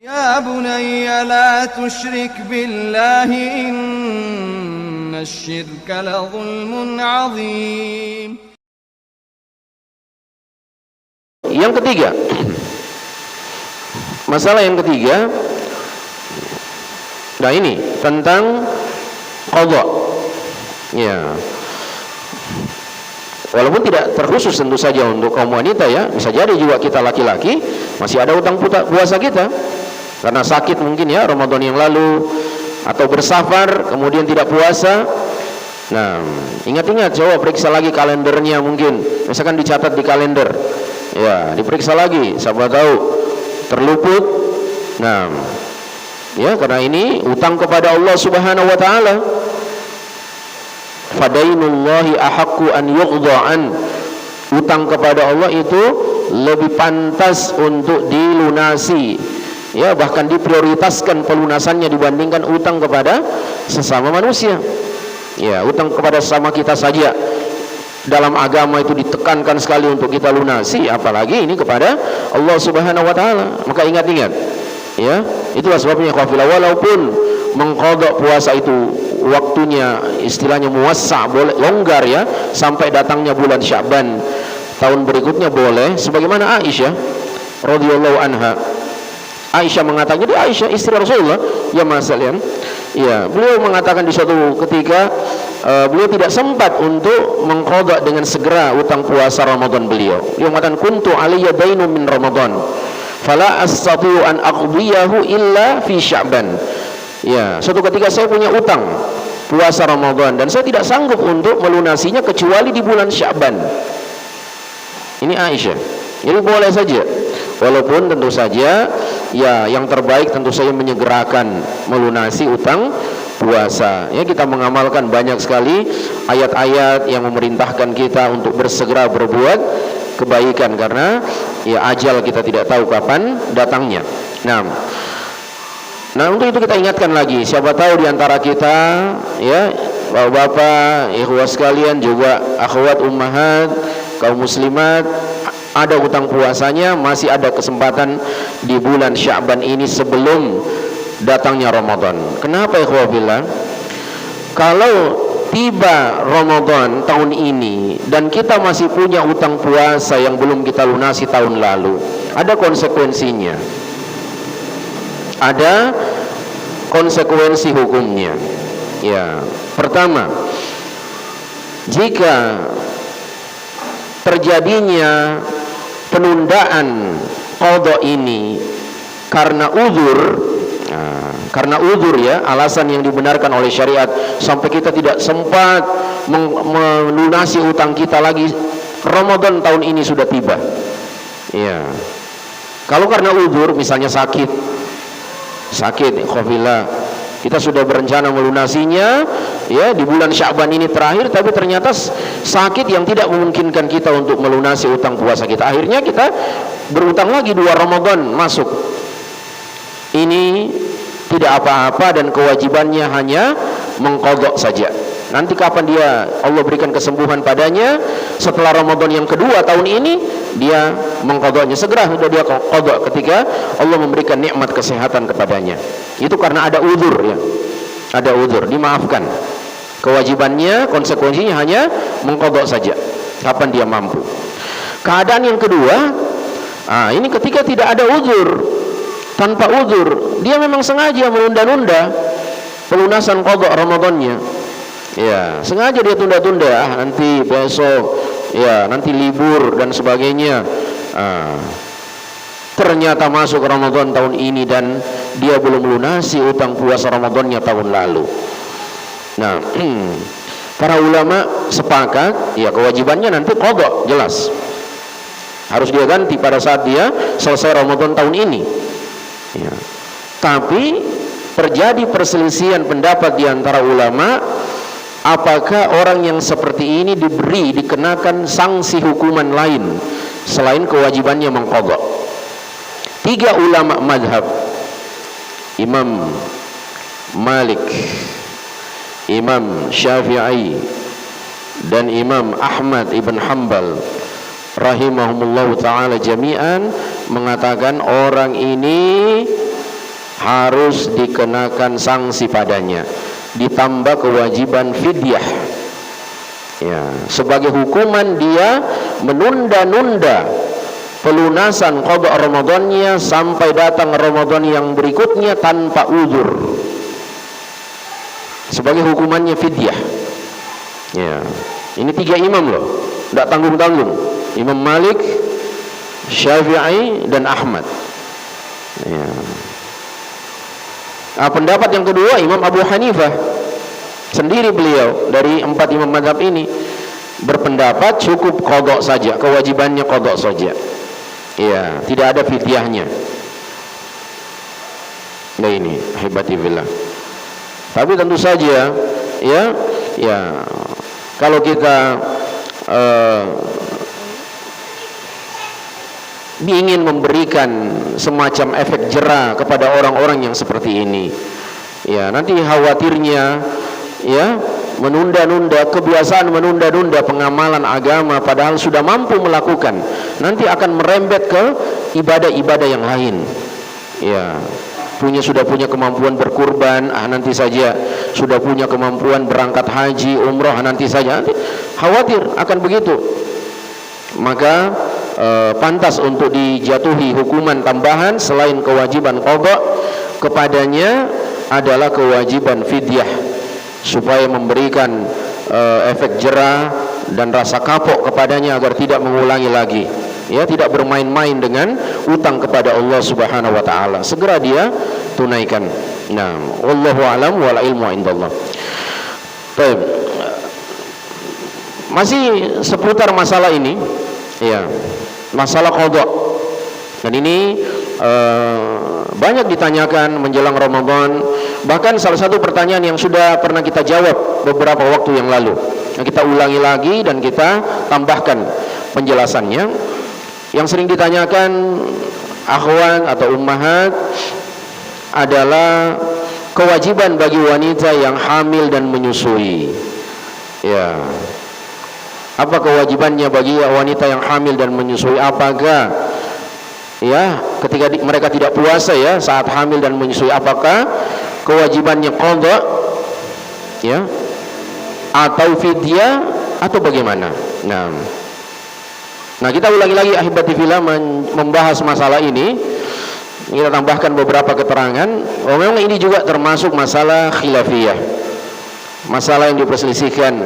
Ya bunayya la tusyrik billahi innasyirka la zulmun azim. Yang ketiga, masalah yang ketiga, nah ini tentang qadha. Ya. Walaupun tidak terkhusus tentu saja untuk kaum wanita ya, bisa jadi juga kita laki-laki masih ada utang puasa kita karena sakit mungkin ya Ramadan yang lalu, atau bersafar kemudian tidak puasa. Nah, ingat-ingat, coba periksa lagi kalendernya, mungkin misalkan dicatat di kalender ya, diperiksa lagi, siapa tahu terluput. Nah ya, karena ini utang kepada Allah Subhanahu wa taala. Fadainullahi ahaqqu an yuqda'an. Utang kepada Allah itu lebih pantas untuk dilunasi ya, bahkan diprioritaskan pelunasannya dibandingkan utang kepada sesama manusia. Ya, utang kepada sesama kita saja dalam agama itu ditekankan sekali untuk kita lunasi, apalagi ini kepada Allah Subhanahu wa taala. Maka ingat-ingat ya, itulah sebabnya qafilah, walaupun mengqadha puasa itu waktunya istilahnya muwassa', boleh longgar ya, sampai datangnya bulan Sya'ban tahun berikutnya boleh, sebagaimana Aisyah radhiyallahu anha. Aisyah mengatakan, jadi Aisyah istri Rasulullah ya masalahnya ya, beliau mengatakan di suatu ketika beliau tidak sempat untuk mengqadha dengan segera utang puasa Ramadan beliau. Beliau mengatakan, kuntu alayya dainu min Ramadan fala astati'u an aqdiyahu illa fi Sya'ban. Ya, suatu ketika saya punya utang puasa Ramadan dan saya tidak sanggup untuk melunasinya kecuali di bulan Sya'ban. Ini Aisyah. Jadi boleh saja, walaupun tentu saja ya yang terbaik tentu saja menyegerakan melunasi utang puasa. Ya, kita mengamalkan banyak sekali ayat-ayat yang memerintahkan kita untuk bersegera berbuat kebaikan, karena ya ajal kita tidak tahu kapan datangnya. Nah, untuk itu kita ingatkan lagi, siapa tahu di antara kita ya, bapak-bapak, ikhwah sekalian, juga akhwat ummahat, kaum muslimat, ada utang puasanya, masih ada kesempatan di bulan Sya'ban ini sebelum datangnya Ramadan. Kenapa ikhwah billah? Kalau tiba Ramadan tahun ini dan kita masih punya utang puasa yang belum kita lunasi tahun lalu, ada konsekuensinya. Ada konsekuensi hukumnya. Ya, pertama, jika terjadinya penundaan qadha ini karena uzur, karena uzur ya, alasan yang dibenarkan oleh syariat, sampai kita tidak sempat melunasi utang kita lagi, Ramadan tahun ini sudah tiba. Ya, kalau karena uzur, misalnya sakit, khafillah, kita sudah berencana melunasinya ya di bulan Sya'ban ini terakhir, tapi ternyata sakit yang tidak memungkinkan kita untuk melunasi utang puasa kita, akhirnya kita berutang lagi 2 Ramadan masuk. Ini tidak apa-apa dan kewajibannya hanya mengqadha saja. Nanti kapan dia Allah berikan kesembuhan padanya setelah Ramadan yang kedua tahun ini, dia mengqadhanya segera, sudah dia qadha ketika Allah memberikan nikmat kesehatan kepadanya. Itu karena ada uzur ya, ada uzur, dimaafkan. Kewajibannya, konsekuensinya hanya mengqadha saja kapan dia mampu. Keadaan yang kedua, ini ketika tidak ada uzur, tanpa uzur, dia memang sengaja menunda-nunda pelunasan qadha Ramadannya. Ya, sengaja dia tunda-tunda, nanti besok, ya nanti libur dan sebagainya. Ternyata masuk Ramadan tahun ini dan dia belum lunasi utang puasa Ramadannya tahun lalu. Nah, para ulama sepakat, ya kewajibannya nanti qadha, jelas harus dia ganti pada saat dia selesai Ramadan tahun ini. Ya. Tapi terjadi perselisihan pendapat di antara ulama, apakah orang yang seperti ini dikenakan sanksi hukuman lain selain kewajibannya mengqadha. 3 ulama madhab, Imam Malik, Imam Syafi'i, dan Imam Ahmad ibn Hanbal rahimahumullahu ta'ala jami'an, mengatakan orang ini harus dikenakan sanksi padanya, ditambah kewajiban fidyah. Ya, sebagai hukuman dia menunda-nunda pelunasan qada Ramadannya sampai datang Ramadan yang berikutnya tanpa uzur. Sebagai hukumannya fidyah. Ya, ini 3 imam loh, tidak tanggung-tanggung. Imam Malik, Syafi'i dan Ahmad. Ya. Nah, pendapat yang kedua Imam Abu Hanifah sendiri, beliau dari 4 imam mazhab ini berpendapat cukup qada saja, kewajibannya qada saja. Ya, tidak ada fidyahnya. Nah ini hebati billah. Tapi tentu saja ya kalau kita ingin memberikan semacam efek jera kepada orang-orang yang seperti ini, ya nanti khawatirnya ya menunda-nunda, kebiasaan menunda-nunda pengamalan agama padahal sudah mampu melakukan, nanti akan merembet ke ibadah-ibadah yang lain. Ya, sudah punya kemampuan berkurban, nanti saja sudah punya kemampuan berangkat haji, umroh, nanti saja, nanti khawatir akan begitu. Maka pantas untuk dijatuhi hukuman tambahan selain kewajiban qada, kepadanya adalah kewajiban fidyah, supaya memberikan efek jera dan rasa kapok kepadanya agar tidak mengulangi lagi, ya, tidak bermain-main dengan utang kepada Allah Subhanahu wa taala. Segera dia tunaikan. Nah, wallahu alam wal ilmu indallah. Baik. Masih seputar masalah ini, ya, masalah qada. Dan ini banyak ditanyakan menjelang Ramadan. Bahkan salah satu pertanyaan yang sudah pernah kita jawab beberapa waktu yang lalu, nah, kita ulangi lagi dan kita tambahkan penjelasannya. Yang sering ditanyakan akhwan atau ummahat adalah kewajiban bagi wanita yang hamil dan menyusui. Ya, apa kewajibannya bagi wanita yang hamil dan menyusui? Apakah ya ketika mereka tidak puasa ya saat hamil dan menyusui, apakah kewajibannya qada ya atau fidyah atau bagaimana? Nah kita ulangi lagi ahibati fillah membahas masalah ini. Kita tambahkan beberapa keterangan. Memang ini juga termasuk masalah khilafiyah, masalah yang diperselisihkan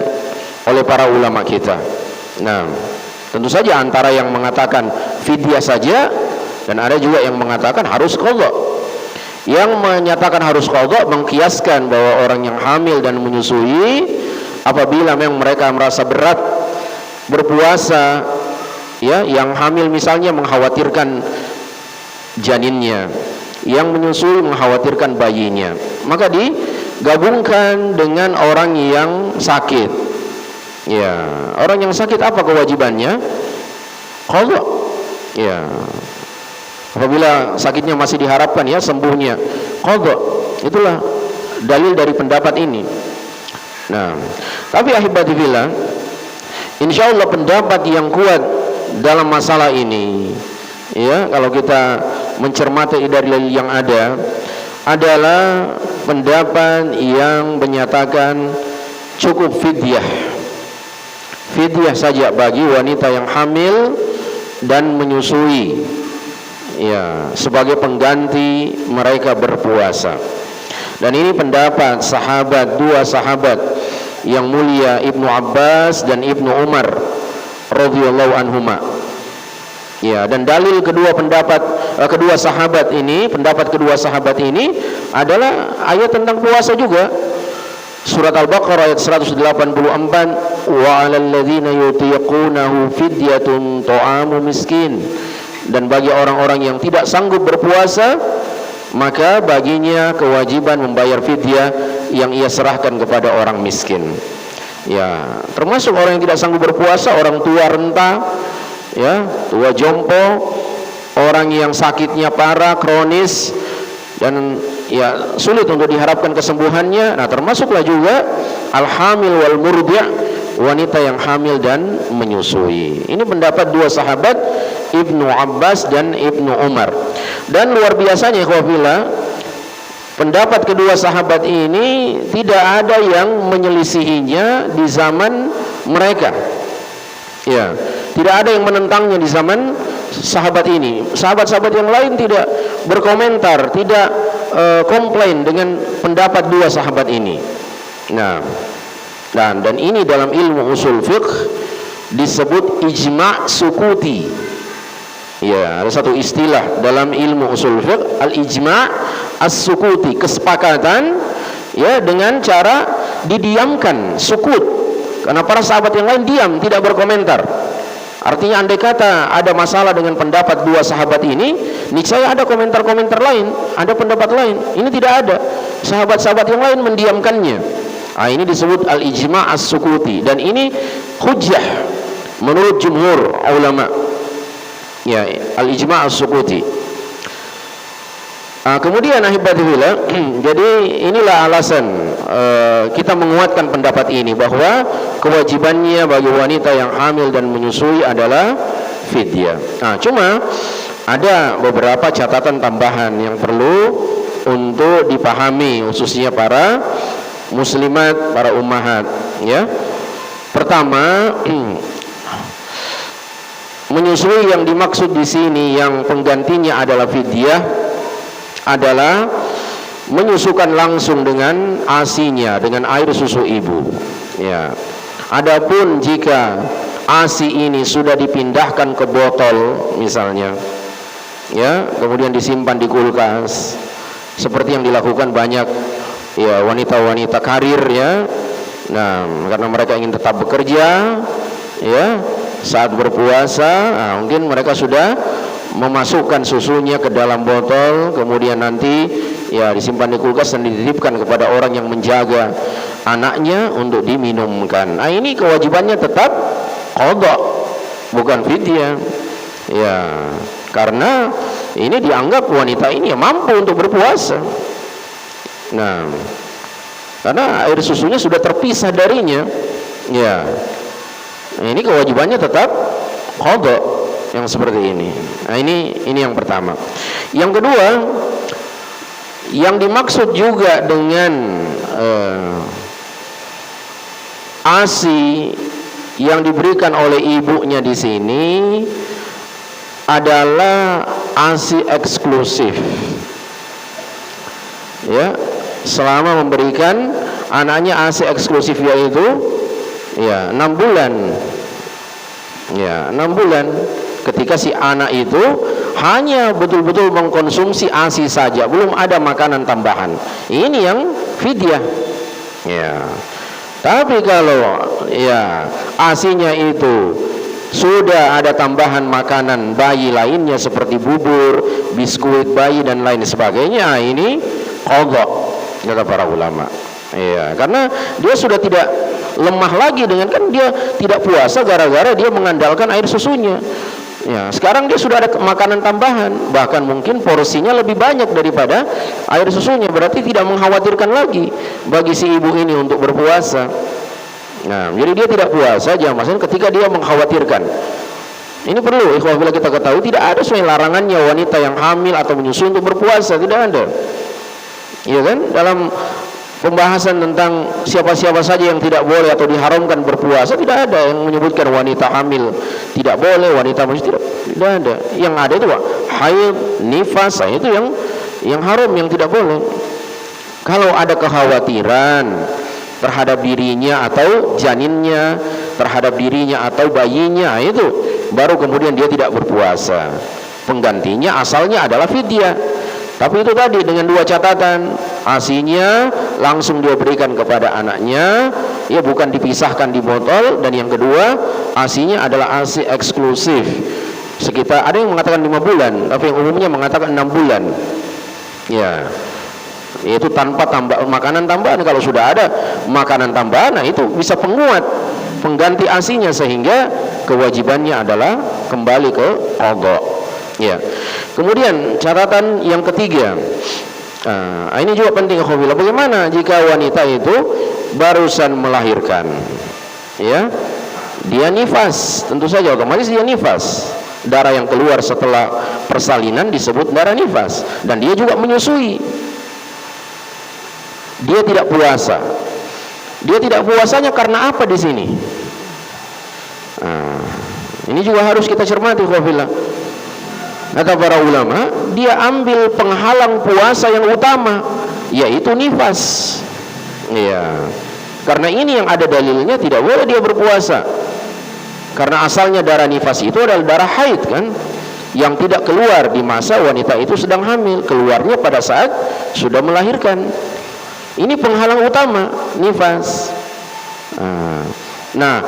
oleh para ulama kita. Nah, tentu saja antara yang mengatakan fidyah saja dan ada juga yang mengatakan harus qada. Yang menyatakan harus qada mengkiaskan bahwa orang yang hamil dan menyusui, apabila memang mereka merasa berat berpuasa, ya, yang hamil misalnya mengkhawatirkan janinnya, yang menyusui mengkhawatirkan bayinya, maka digabungkan dengan orang yang sakit. Ya, orang yang sakit apa kewajibannya? Qada. Ya. Apabila sakitnya masih diharapkan ya sembuhnya, qada. Itulah dalil dari pendapat ini. Nah, tapi ahibati fillah, insyaallah pendapat yang kuat dalam masalah ini, ya, kalau kita mencermati dari dalil yang ada, adalah pendapat yang menyatakan cukup fidyah. Fidyah saja bagi wanita yang hamil dan menyusui, ya, sebagai pengganti mereka berpuasa. Dan ini pendapat dua sahabat yang mulia, Ibnu Abbas dan Ibnu Umar radhiyallahu anhuma. Ya, dan dalil kedua pendapat kedua sahabat ini adalah ayat tentang puasa juga. Surat Al-Baqarah ayat 184, wa 'alal ladzina yutiqunahu fidyatun ta'amu miskin. Dan bagi orang-orang yang tidak sanggup berpuasa, maka baginya kewajiban membayar fidyah yang ia serahkan kepada orang miskin. Ya, termasuk orang yang tidak sanggup berpuasa, orang tua renta, ya, tua jompo, orang yang sakitnya parah, kronis, dan ya sulit untuk diharapkan kesembuhannya. Nah, termasuklah juga al-hamil wal murdi', wanita yang hamil dan menyusui. Ini pendapat dua sahabat, Ibnu Abbas dan Ibnu Umar. Dan luar biasanya ikhwafillah, pendapat kedua sahabat ini tidak ada yang menyelisihinya di zaman mereka. Ya, tidak ada yang menentangnya di zaman sahabat ini. Sahabat-sahabat yang lain tidak berkomentar, tidak komplain dengan pendapat dua sahabat ini. Nah, dan ini dalam ilmu usul fiqh disebut ijma' sukuti. Ya, ada satu istilah dalam ilmu usul fiqh, al-ijma' as-sukuti, kesepakatan ya dengan cara didiamkan, sukut. Karena para sahabat yang lain diam, tidak berkomentar. Artinya andai kata ada masalah dengan pendapat dua sahabat ini, niscaya ada komentar-komentar lain, ada pendapat lain. Ini tidak ada. Sahabat-sahabat yang lain mendiamkannya. Nah, ini disebut al-ijma' as-sukuti, dan ini hujjah menurut jumhur ulama. Ya, al-ijma' as-sukuti. Kemudian ahibatillah, jadi inilah alasan kita menguatkan pendapat ini, bahwa kewajibannya bagi wanita yang hamil dan menyusui adalah fidyah. Cuma ada beberapa catatan tambahan yang perlu untuk dipahami, khususnya para muslimat, para ummahat. Ya, pertama, menyusui yang dimaksud di sini yang penggantinya adalah fidyah adalah menyusukan langsung dengan ASI-nya, dengan air susu ibu. Ya. Adapun jika ASI ini sudah dipindahkan ke botol misalnya, ya, kemudian disimpan di kulkas, seperti yang dilakukan banyak ya wanita-wanita karir ya. Nah, karena mereka ingin tetap bekerja, ya, saat berpuasa, mungkin mereka sudah memasukkan susunya ke dalam botol, kemudian nanti ya disimpan di kulkas dan dititipkan kepada orang yang menjaga anaknya untuk diminumkan. Ini kewajibannya tetap qadha, bukan fidyah. Ya, karena ini dianggap wanita ini mampu untuk berpuasa. Nah, karena air susunya sudah terpisah darinya. Ya, ini kewajibannya tetap qadha yang seperti ini. Ini yang pertama. Yang kedua, yang dimaksud juga dengan ASI yang diberikan oleh ibunya di sini adalah ASI eksklusif. Ya, selama memberikan anaknya ASI eksklusif, yaitu ya 6 bulan. Ya, 6 bulan. Ketika si anak itu hanya betul-betul mengkonsumsi ASI saja, belum ada makanan tambahan, ini yang fidyah. Ya. Tapi kalau ya ASI-nya itu sudah ada tambahan makanan bayi lainnya seperti bubur, biskuit bayi dan lain sebagainya, ini qadha kata para ulama. Ya, karena dia sudah tidak lemah lagi dengan, kan dia tidak puasa gara-gara dia mengandalkan air susunya. Ya, sekarang dia sudah ada makanan tambahan, bahkan mungkin porsinya lebih banyak daripada air susunya, berarti tidak mengkhawatirkan lagi bagi si ibu ini untuk berpuasa. Nah, jadi dia tidak puasa jangan maksudnya ketika dia mengkhawatirkan. Ini perlu ikhwah bila kita ketahui, tidak ada sesuai larangannya wanita yang hamil atau menyusui untuk berpuasa, tidak ada. Iya kan? Dalam pembahasan tentang siapa-siapa saja yang tidak boleh atau diharamkan berpuasa, tidak ada yang menyebutkan wanita hamil tidak boleh, wanita menyusui tidak ada. Yang ada itu haid, nifas, itu yang haram, yang tidak boleh. Kalau ada kekhawatiran terhadap dirinya atau janinnya, terhadap dirinya atau bayinya, itu baru kemudian dia tidak berpuasa. Penggantinya asalnya adalah fidyah. Tapi itu tadi dengan dua catatan, ASI-nya langsung dia berikan kepada anaknya, ya bukan dipisahkan di botol, dan yang kedua ASI-nya adalah ASI eksklusif. Sekitar ada yang mengatakan 5 bulan, tapi yang umumnya mengatakan 6 bulan. Ya, yaitu tanpa makanan tambahan. Kalau sudah ada makanan tambahan, nah itu bisa penguat, pengganti ASI-nya, sehingga kewajibannya adalah kembali ke qadha. Ya. Kemudian catatan yang ketiga, ini juga penting, bagaimana jika wanita itu barusan melahirkan, ya, dia nifas, tentu saja otomatis dia nifas. Darah yang keluar setelah persalinan disebut darah nifas, dan dia juga menyusui. dia tidak puasa. Dia tidak puasanya karena apa di sini? Ini juga harus kita cermati, khawfillah. Kata para ulama, dia ambil penghalang puasa yang utama, yaitu nifas. Ya, karena ini yang ada dalilnya, tidak boleh dia berpuasa. Karena asalnya darah nifas itu adalah darah haid kan, yang tidak keluar di masa wanita itu sedang hamil, keluarnya pada saat sudah melahirkan. Ini penghalang utama, nifas. Nah,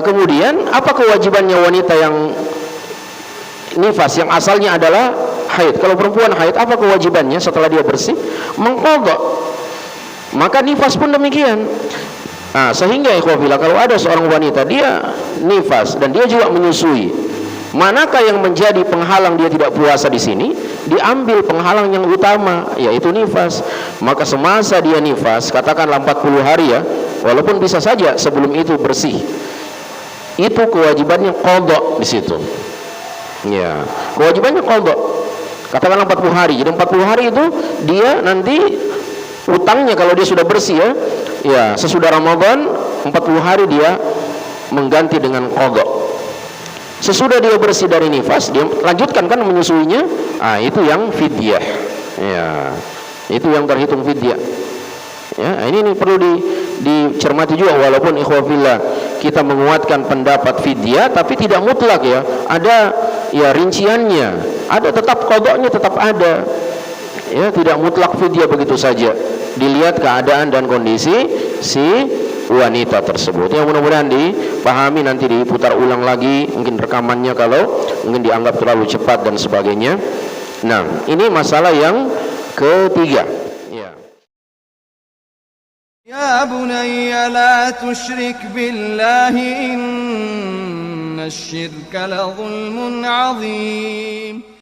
kemudian apa kewajibannya wanita yang nifas, yang asalnya adalah haid? Kalau perempuan haid, apa kewajibannya setelah dia bersih? Mengqadha. Maka nifas pun demikian. Sehingga ikhwafillah, kalau ada seorang wanita dia nifas dan dia juga menyusui, manakah yang menjadi penghalang dia tidak puasa di sini? Diambil penghalang yang utama, yaitu nifas. Maka semasa dia nifas, katakanlah 40 hari ya, walaupun bisa saja sebelum itu bersih, itu kewajibannya qadha di situ. Ya, kewajibannya qadha. Katakanlah 40 hari. Jadi 40 hari itu dia nanti utangnya kalau dia sudah bersih ya, sesudah Ramadan 40 hari dia mengganti dengan qadha. Sesudah dia bersih dari nifas, dia lanjutkan kan menyusuinya. Itu yang fidyah. Ya, itu yang terhitung fidyah. Ya, ini perlu dicermati juga, walaupun ikhwafillah kita menguatkan pendapat fidyah, tapi tidak mutlak ya. Ada ya rinciannya, ada tetap qadhanya tetap ada. Ya, tidak mutlak fidyah begitu saja. Dilihat keadaan dan kondisi si wanita tersebut. Yang mudah-mudahan dipahami, nanti diputar ulang lagi mungkin rekamannya kalau mungkin dianggap terlalu cepat dan sebagainya. Nah, ini masalah yang ketiga. Ya bunayya la tusyrik billahi innasyirka la zulmun azim.